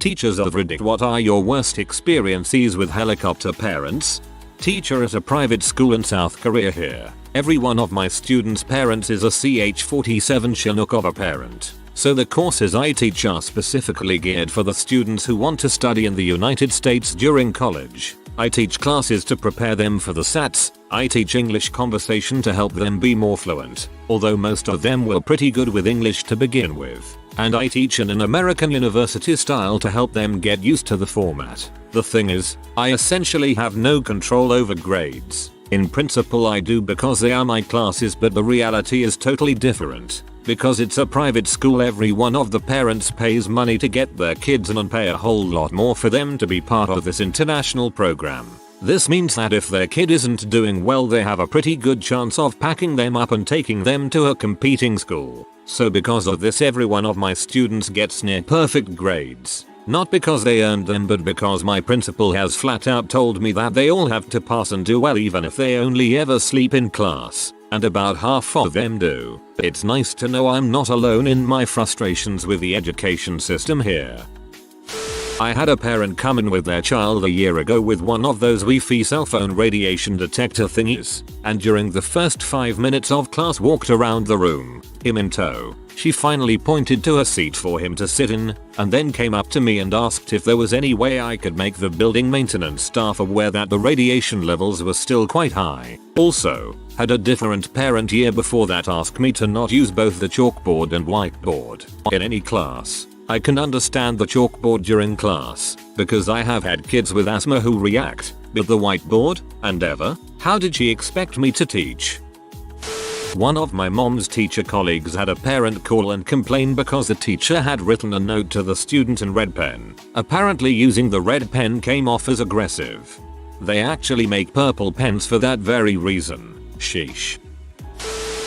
Teachers of Reddit, what are your worst experiences with helicopter parents? Teacher at a private school in South Korea here. Every one of my students' parents is a CH-47 Chinook of a parent. So the courses I teach are specifically geared for the students who want to study in the United States during college. I teach classes to prepare them for the SATs. I teach English conversation to help them be more fluent, although most of them were pretty good with English to begin with. And I teach in an American university style to help them get used to the format. The thing is, I essentially have no control over grades. In principle I do because they are my classes, but the reality is totally different. Because it's a private school, every one of the parents pays money to get their kids in and pay a whole lot more for them to be part of this international program. This means that if their kid isn't doing well, they have a pretty good chance of packing them up and taking them to a competing school. So because of this, every one of my students gets near perfect grades. Not because they earned them, but because my principal has flat out told me that they all have to pass and do well even if they only ever sleep in class. And about half of them do. It's nice to know I'm not alone in my frustrations with the education system here. I had a parent come in with their child a year ago with one of those Wi-Fi cell phone radiation detector thingies, and during the first 5 minutes of class walked around the room, him in tow. She finally pointed to a seat for him to sit in, and then came up to me and asked if there was any way I could make the building maintenance staff aware that the radiation levels were still quite high. Also, had a different parent year before that ask me to not use both the chalkboard and whiteboard in any class. I can understand the chalkboard during class, because I have had kids with asthma who react, but the whiteboard, and ever? How did she expect me to teach? One of my mom's teacher colleagues had a parent call and complain because the teacher had written a note to the student in red pen. Apparently using the red pen came off as aggressive. They actually make purple pens for that very reason. Sheesh.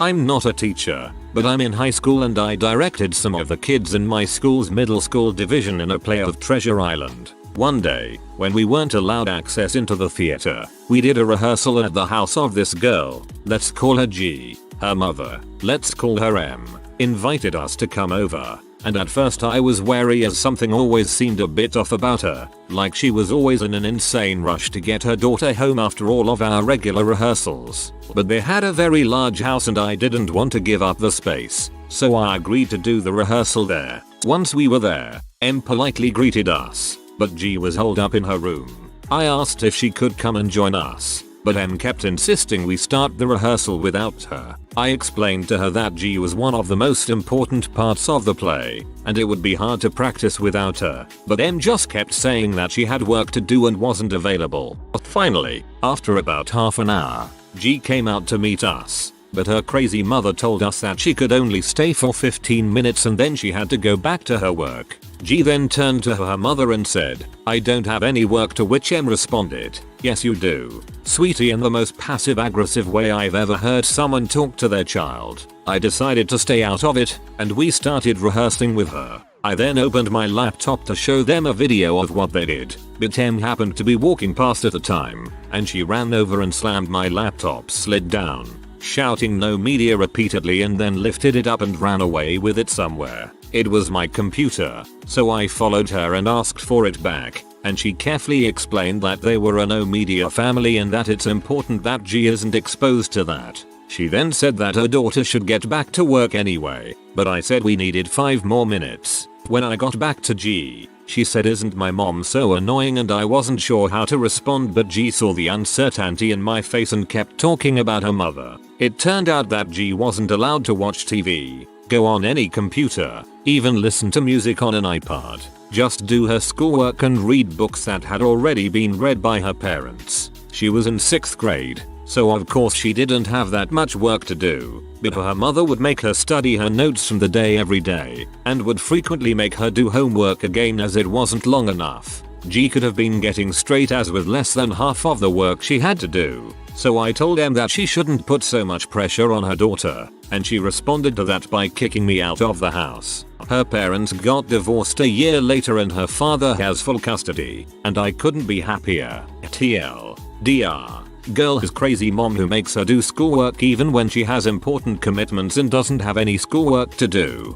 I'm not a teacher, but I'm in high school and I directed some of the kids in my school's middle school division in a play of Treasure Island. One day, when we weren't allowed access into the theater, we did a rehearsal at the house of this girl. Let's call her G. Her mother, let's call her M, invited us to come over. And at first I was wary as something always seemed a bit off about her, like she was always in an insane rush to get her daughter home after all of our regular rehearsals. But they had a very large house and I didn't want to give up the space, so I agreed to do the rehearsal there. Once we were there, M politely greeted us, but G was holed up in her room. I asked if she could come and join us, but M kept insisting we start the rehearsal without her. I explained to her that G was one of the most important parts of the play, and it would be hard to practice without her, but M just kept saying that she had work to do and wasn't available. Finally, after about half an hour, G came out to meet us, but her crazy mother told us that she could only stay for 15 minutes and then she had to go back to her work. G then turned to her mother and said, "I don't have any work," to which M responded, "Yes you do, sweetie," in the most passive aggressive way I've ever heard someone talk to their child. I decided to stay out of it, and we started rehearsing with her. I then opened my laptop to show them a video of what they did, but M happened to be walking past at the time, and she ran over and slammed my laptop, slid down, shouting "no media" repeatedly, and then lifted it up and ran away with it somewhere. It was my computer, so I followed her and asked for it back, and she carefully explained that they were a no media family and that it's important that G isn't exposed to that. She then said that her daughter should get back to work anyway, but I said we needed 5 more minutes. When I got back to G, she said, "Isn't my mom so annoying?" and I wasn't sure how to respond, but G saw the uncertainty in my face and kept talking about her mother. It turned out that G wasn't allowed to watch TV, go on any computer, even listen to music on an iPad, just do her schoolwork and read books that had already been read by her parents. She was in 6th grade, so of course she didn't have that much work to do, but her mother would make her study her notes from the day every day, and would frequently make her do homework again as it wasn't long enough. G could have been getting straight A's with less than half of the work she had to do. So I told Em that she shouldn't put so much pressure on her daughter, and she responded to that by kicking me out of the house. Her parents got divorced a year later and her father has full custody, and I couldn't be happier. TLDR. Girl has crazy mom who makes her do schoolwork even when she has important commitments and doesn't have any schoolwork to do.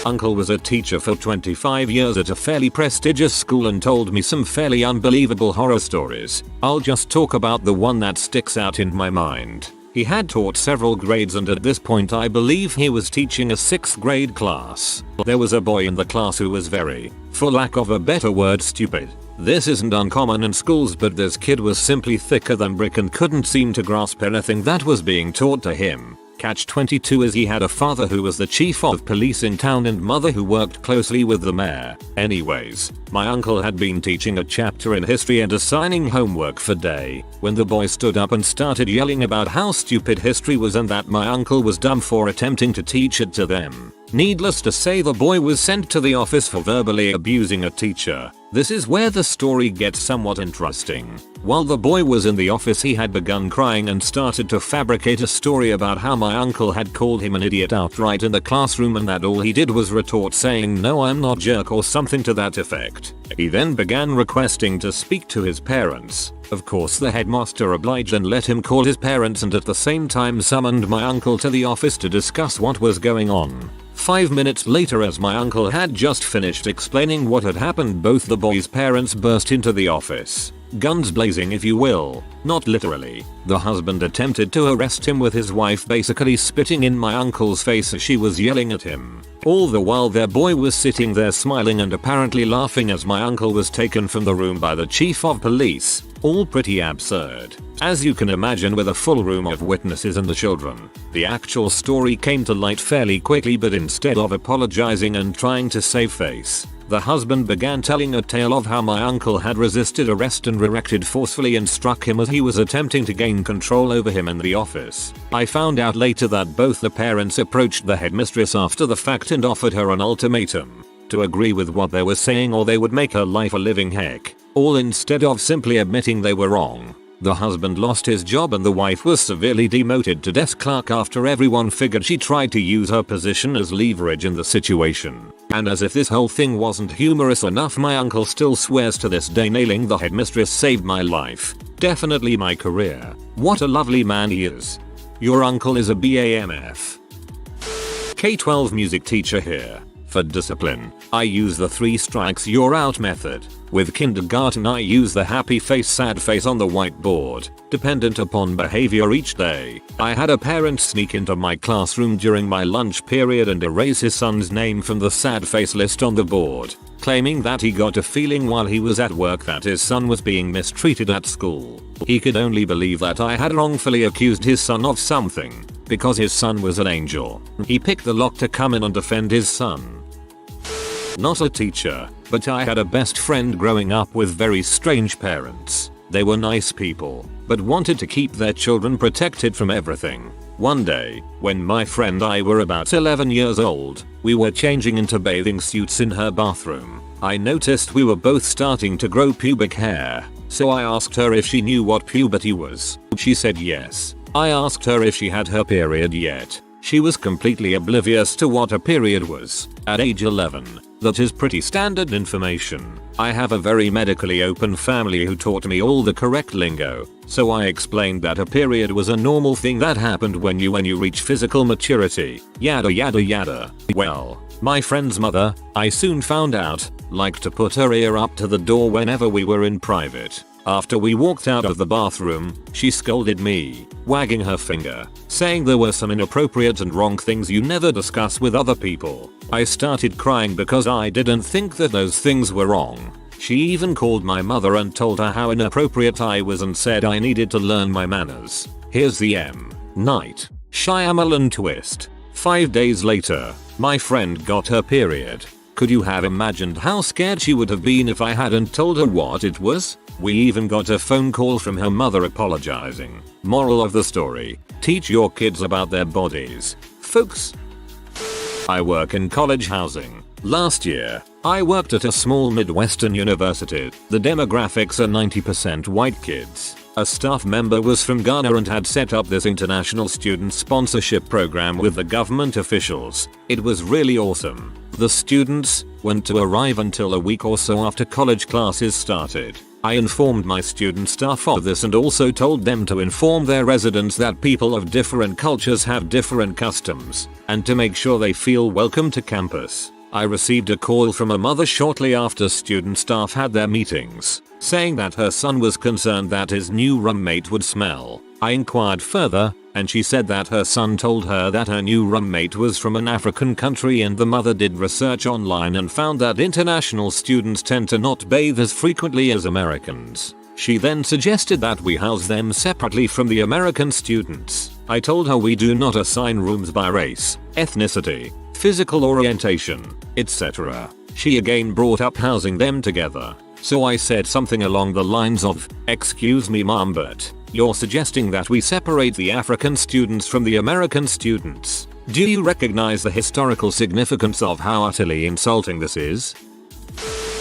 Uncle was a teacher for 25 years at a fairly prestigious school and told me some fairly unbelievable horror stories. I'll just talk about the one that sticks out in my mind. He had taught several grades and at this point I believe he was teaching a 6th grade class. There was a boy in the class who was very, for lack of a better word, stupid. This isn't uncommon in schools, but this kid was simply thicker than brick and couldn't seem to grasp anything that was being taught to him. Catch 22 is he had a father who was the chief of police in town and mother who worked closely with the mayor. Anyways, my uncle had been teaching a chapter in history and assigning homework for day when the boy stood up and started yelling about how stupid history was and that my uncle was dumb for attempting to teach it to them. Needless to say, the boy was sent to the office for verbally abusing a teacher. This is where the story gets somewhat interesting. While the boy was in the office, he had begun crying and started to fabricate a story about how my uncle had called him an idiot outright in the classroom and that all he did was retort saying, "No, I'm not, jerk," or something to that effect. He then began requesting to speak to his parents. Of course, the headmaster obliged and let him call his parents and at the same time summoned my uncle to the office to discuss what was going on. 5 minutes later, as my uncle had just finished explaining what had happened, both the boy's parents burst into the office. Guns blazing, if you will. Not literally. The husband attempted to arrest him with his wife basically spitting in my uncle's face as she was yelling at him. All the while their boy was sitting there smiling and apparently laughing as my uncle was taken from the room by the chief of police. All pretty absurd. As you can imagine, with a full room of witnesses and the children, the actual story came to light fairly quickly, but instead of apologizing and trying to save face, the husband began telling a tale of how my uncle had resisted arrest and reacted forcefully and struck him as he was attempting to gain control over him in the office. I found out later that both the parents approached the headmistress after the fact and offered her an ultimatum to agree with what they were saying or they would make her life a living heck, all instead of simply admitting they were wrong. The husband lost his job and the wife was severely demoted to desk clerk after everyone figured she tried to use her position as leverage in the situation. And as if this whole thing wasn't humorous enough, my uncle still swears to this day nailing the headmistress saved my life. Definitely my career. What a lovely man he is. Your uncle is a BAMF. K-12 music teacher here. For discipline, I use the 3 strikes you're out method. With kindergarten, I use the happy face sad face on the whiteboard, dependent upon behavior each day. I had a parent sneak into my classroom during my lunch period and erase his son's name from the sad face list on the board, claiming that he got a feeling while he was at work that his son was being mistreated at school. He could only believe that I had wrongfully accused his son of something, because his son was an angel. He picked the lock to come in and defend his son. Not a teacher, but I had a best friend growing up with very strange parents. They were nice people, but wanted to keep their children protected from everything. One day, when my friend and I were about 11 years old, we were changing into bathing suits in her bathroom. I noticed we were both starting to grow pubic hair, so I asked her if she knew what puberty was. She said yes. I asked her if she had her period yet. She was completely oblivious to what a period was. At age 11, that is pretty standard information. I have a very medically open family who taught me all the correct lingo, so I explained that a period was a normal thing that happened when you reach physical maturity. Yada yada yada. Well, my friend's mother, I soon found out, liked to put her ear up to the door whenever we were in private. After we walked out of the bathroom, she scolded me, wagging her finger, saying there were some inappropriate and wrong things you never discuss with other people. I started crying because I didn't think that those things were wrong. She even called my mother and told her how inappropriate I was and said I needed to learn my manners. Here's the M. Night Shyamalan twist. 5 days later, my friend got her period. Could you have imagined how scared she would have been if I hadn't told her what it was? We even got a phone call from her mother apologizing. Moral of the story: teach your kids about their bodies, folks. I work in college housing. Last year, I worked at a small Midwestern university. The demographics are 90% white kids. A staff member was from Ghana and had set up this international student sponsorship program with the government officials. It was really awesome. The students weren't to arrive until a week or so after college classes started. I informed my student staff of this and also told them to inform their residents that people of different cultures have different customs, and to make sure they feel welcome to campus. I received a call from a mother shortly after student staff had their meetings, saying that her son was concerned that his new roommate would smell. I inquired further, and she said that her son told her that her new roommate was from an African country, and the mother did research online and found that international students tend to not bathe as frequently as Americans. She then suggested that we house them separately from the American students. I told her we do not assign rooms by race, ethnicity, physical orientation, etc. She again brought up housing them together. So I said something along the lines of, "Excuse me mom, but you're suggesting that we separate the African students from the American students. Do you recognize the historical significance of how utterly insulting this is?"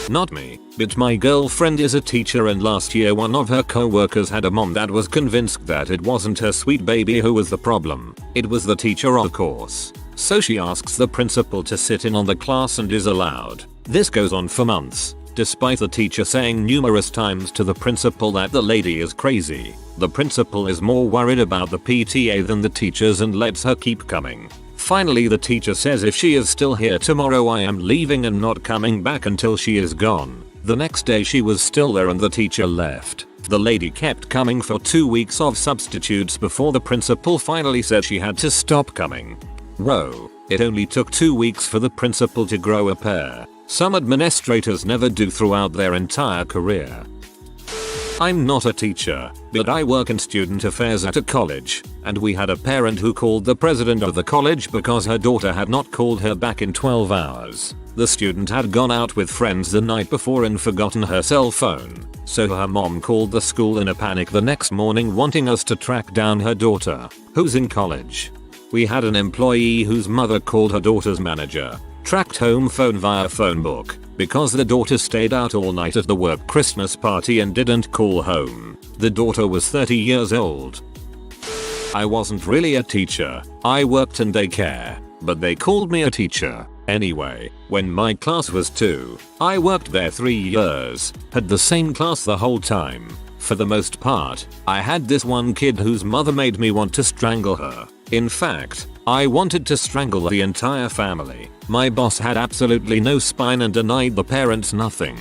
Not me, but my girlfriend is a teacher, and last year one of her co-workers had a mom that was convinced that it wasn't her sweet baby who was the problem. It was the teacher, of course. So she asks the principal to sit in on the class and is allowed. This goes on for months, despite the teacher saying numerous times to the principal that the lady is crazy. The principal is more worried about the PTA than the teachers and lets her keep coming. Finally the teacher says if she is still here tomorrow I am leaving and not coming back until she is gone. The next day she was still there and the teacher left. The lady kept coming for 2 weeks of substitutes before the principal finally said she had to stop coming. Whoa, it only took 2 weeks for the principal to grow a pair. Some administrators never do throughout their entire career. I'm not a teacher, but I work in student affairs at a college, and we had a parent who called the president of the college because her daughter had not called her back in 12 hours. The student had gone out with friends the night before and forgotten her cell phone, so her mom called the school in a panic the next morning wanting us to track down her daughter, who's in college. We had an employee whose mother called her daughter's manager, tracked home phone via phone book, because the daughter stayed out all night at the work Christmas party and didn't call home. The daughter was 30 years old. I wasn't really a teacher, I worked in daycare, but they called me a teacher. Anyway, when my class was 2, I worked there 3 years, had the same class the whole time. For the most part, I had this one kid whose mother made me want to strangle her. In fact, I wanted to strangle the entire family. My boss had absolutely no spine and denied the parents nothing.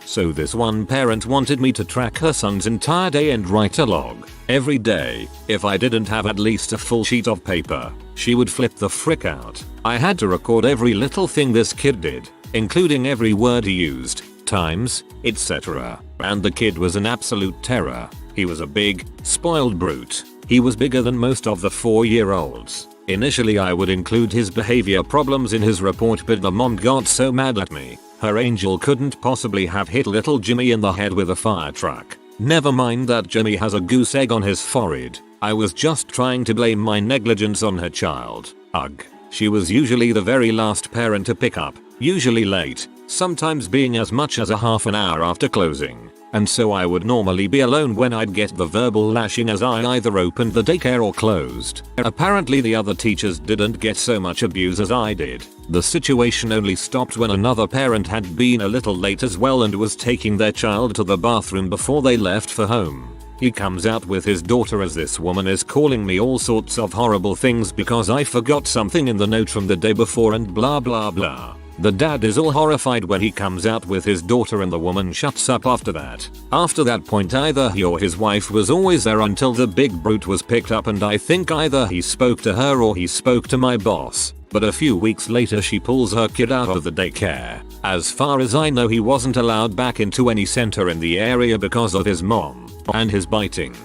So this one parent wanted me to track her son's entire day and write a log. Every day, if I didn't have at least a full sheet of paper, she would flip the frick out. I had to record every little thing this kid did, including every word he used, times, etc. And the kid was an absolute terror. He was a big, spoiled brute. He was bigger than most of the 4-year-olds. Initially I would include his behavior problems in his report, but the mom got so mad at me. Her angel couldn't possibly have hit little Jimmy in the head with a fire truck. Never mind that Jimmy has a goose egg on his forehead. I was just trying to blame my negligence on her child. Ugh. She was usually the very last parent to pick up, usually late, sometimes being as much as a half an hour after closing. And so I would normally be alone when I'd get the verbal lashing as I either opened the daycare or closed. Apparently the other teachers didn't get so much abuse as I did. The situation only stopped when another parent had been a little late as well and was taking their child to the bathroom before they left for home. He comes out with his daughter as this woman is calling me all sorts of horrible things because I forgot something in the note from the day before and blah blah blah. The dad is all horrified when he comes out with his daughter and the woman shuts up after that. After that point either he or his wife was always there until the big brute was picked up, and I think either he spoke to her or he spoke to my boss. But a few weeks later she pulls her kid out of the daycare. As far as I know he wasn't allowed back into any center in the area because of his mom and his biting.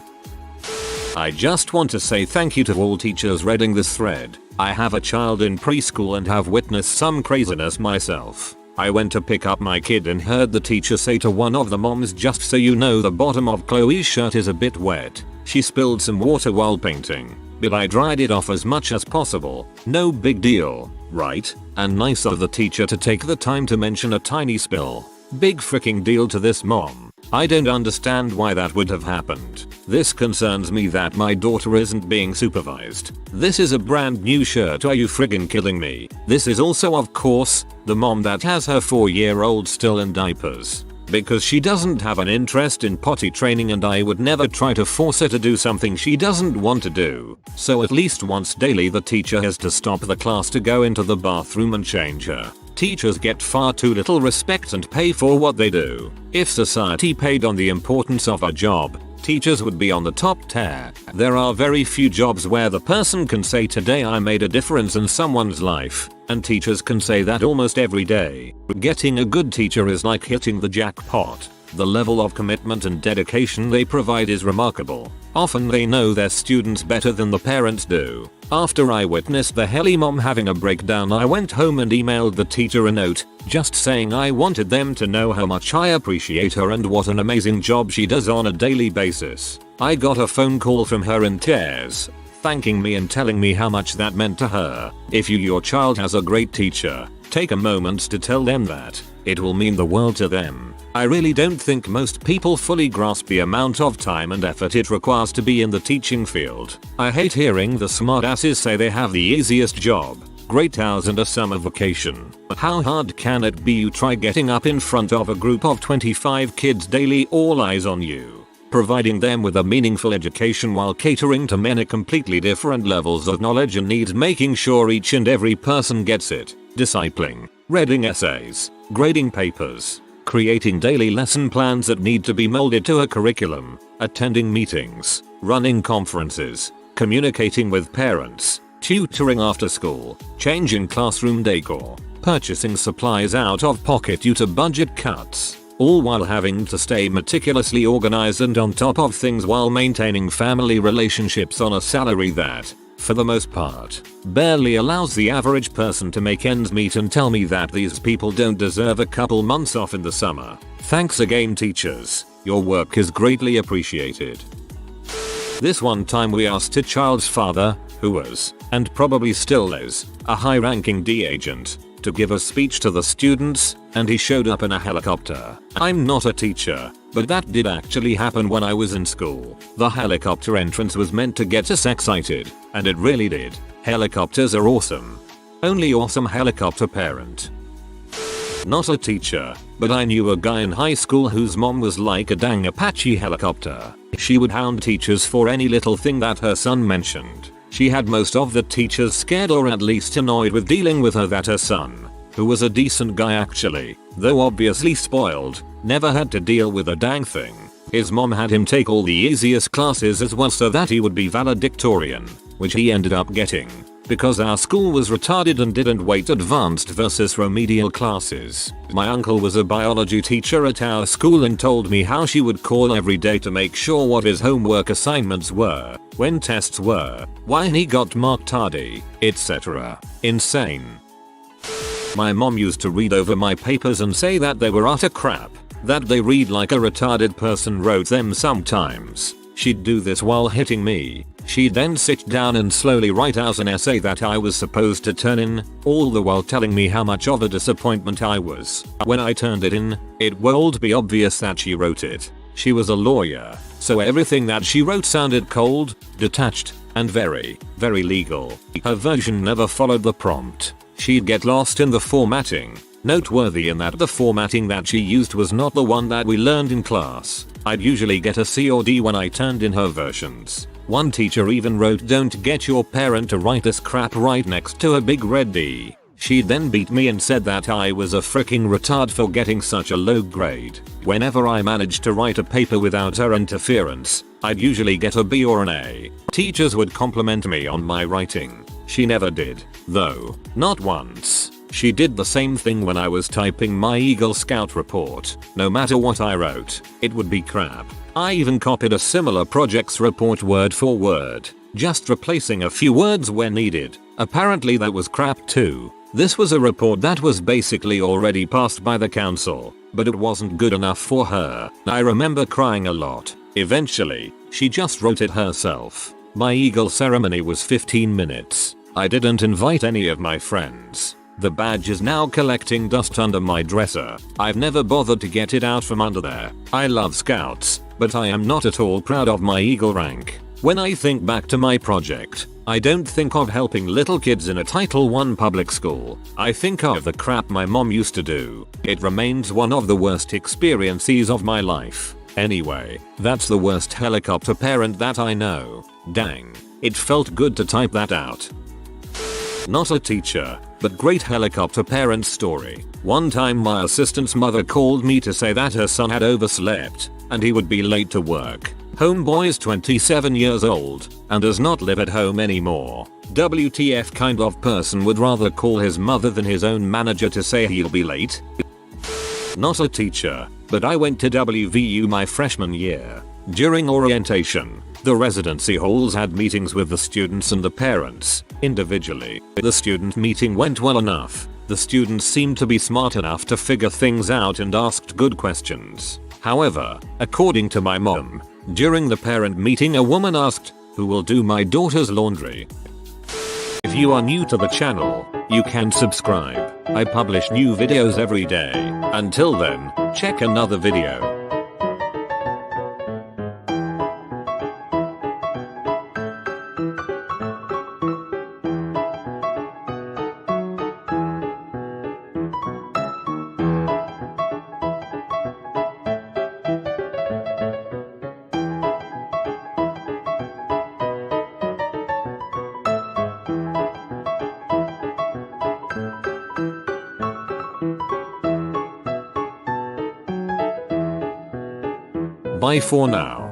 I just want to say thank you to all teachers reading this thread. I have a child in preschool and have witnessed some craziness myself. I went to pick up my kid and heard the teacher say to one of the moms, "Just so you know, the bottom of Chloe's shirt is a bit wet. She spilled some water while painting, but I dried it off as much as possible. No big deal, right?" And nice of the teacher to take the time to mention a tiny spill. Big freaking deal to this mom. I don't understand why that would have happened. This concerns me that my daughter isn't being supervised. This is a brand new shirt, are you friggin' kidding me? This is also of course the mom that has her 4-year-old still in diapers. because she doesn't have an interest in potty training and I would never try to force her to do something she doesn't want to do. So at least once daily the teacher has to stop the class to go into the bathroom and change her. Teachers get far too little respect and pay for what they do. If society paid on the importance of a job, teachers would be on the top tier. There are very few jobs where the person can say today I made a difference in someone's life, and teachers can say that almost every day. Getting a good teacher is like hitting the jackpot. The level of commitment and dedication they provide is remarkable. Often they know their students better than the parents do. After I witnessed the Helly mom having a breakdown, I went home and emailed the teacher a note, just saying I wanted them to know how much I appreciate her and what an amazing job she does on a daily basis. I got a phone call from her in tears, thanking me and telling me how much that meant to her. If your child has a great teacher, take a moment to tell them that. It will mean the world to them. I really don't think most people fully grasp the amount of time and effort it requires to be in the teaching field. I hate hearing the smartasses say they have the easiest job, great hours and a summer vacation. How hard can it be? You try getting up in front of a group of 25 kids daily, all eyes on you, providing them with a meaningful education while catering to many completely different levels of knowledge and needs, making sure each and every person gets it, discipling, reading essays, grading papers, creating daily lesson plans that need to be molded to a curriculum, attending meetings, running conferences, communicating with parents, tutoring after school, changing classroom decor, purchasing supplies out of pocket due to budget cuts, all while having to stay meticulously organized and on top of things while maintaining family relationships on a salary that, for the most part, barely allows the average person to make ends meet, and tell me that these people don't deserve a couple months off in the summer. Thanks again, teachers. Your work is greatly appreciated. This one time we asked a child's father, who was, and probably still is, a high-ranking D agent, to give a speech to the students, and he showed up in a helicopter. I'm not a teacher, but that did actually happen when I was in school. The helicopter entrance was meant to get us excited, and it really did. Helicopters are awesome. Only awesome helicopter parent. Not a teacher, but I knew a guy in high school whose mom was like a dang Apache helicopter. She would hound teachers for any little thing that her son mentioned. She had most of the teachers scared or at least annoyed with dealing with her. That her son, who was a decent guy actually, though obviously spoiled, never had to deal with a dang thing. His mom had him take all the easiest classes as well so that he would be valedictorian, which he ended up getting, because our school was retarded and didn't weight advanced versus remedial classes. My uncle was a biology teacher at our school and told me how she would call every day to make sure what his homework assignments were, when tests were, why he got marked tardy, etc. Insane. My mom used to read over my papers and say that they were utter crap, that they read like a retarded person wrote them sometimes. She'd do this while hitting me. She'd then sit down and slowly write out an essay that I was supposed to turn in, all the while telling me how much of a disappointment I was. When I turned it in, it would be obvious that she wrote it. She was a lawyer, so everything that she wrote sounded cold, detached, and very, very legal. Her version never followed the prompt. She'd get lost in the formatting. Noteworthy in that the formatting that she used was not the one that we learned in class. I'd usually get a C or D when I turned in her versions. One teacher even wrote, "Don't get your parent to write this crap," right next to a big red D. She'd then beat me and said that I was a freaking retard for getting such a low grade. Whenever I managed to write a paper without her interference, I'd usually get a B or an A. Teachers would compliment me on my writing. She never did, though. Not once. She did the same thing when I was typing my Eagle Scout report. No matter what I wrote, it would be crap. I even copied a similar project's report word for word, just replacing a few words where needed. Apparently that was crap too. This was a report that was basically already passed by the council, but it wasn't good enough for her. I remember crying a lot. Eventually, she just wrote it herself. My Eagle ceremony was 15 minutes. I didn't invite any of my friends. The badge is now collecting dust under my dresser. I've never bothered to get it out from under there. I love Scouts, but I am not at all proud of my Eagle rank. When I think back to my project, I don't think of helping little kids in a Title I public school. I think of the crap my mom used to do. It remains one of the worst experiences of my life. Anyway, that's the worst helicopter parent that I know. Dang. It felt good to type that out. Not a teacher, but great helicopter parent story. One time my assistant's mother called me to say that her son had overslept, and he would be late to work. Homeboy is 27 years old, and does not live at home anymore. WTF kind of person would rather call his mother than his own manager to say he'll be late? Not a teacher, but I went to WVU my freshman year. During orientation, the residency halls had meetings with the students and the parents, individually. The student meeting went well enough. The students seemed to be smart enough to figure things out and asked good questions. However, according to my mom, during the parent meeting a woman asked, "Who will do my daughter's laundry?" If you are new to the channel, you can subscribe. I publish new videos every day. Until then, check another video. Bye for now.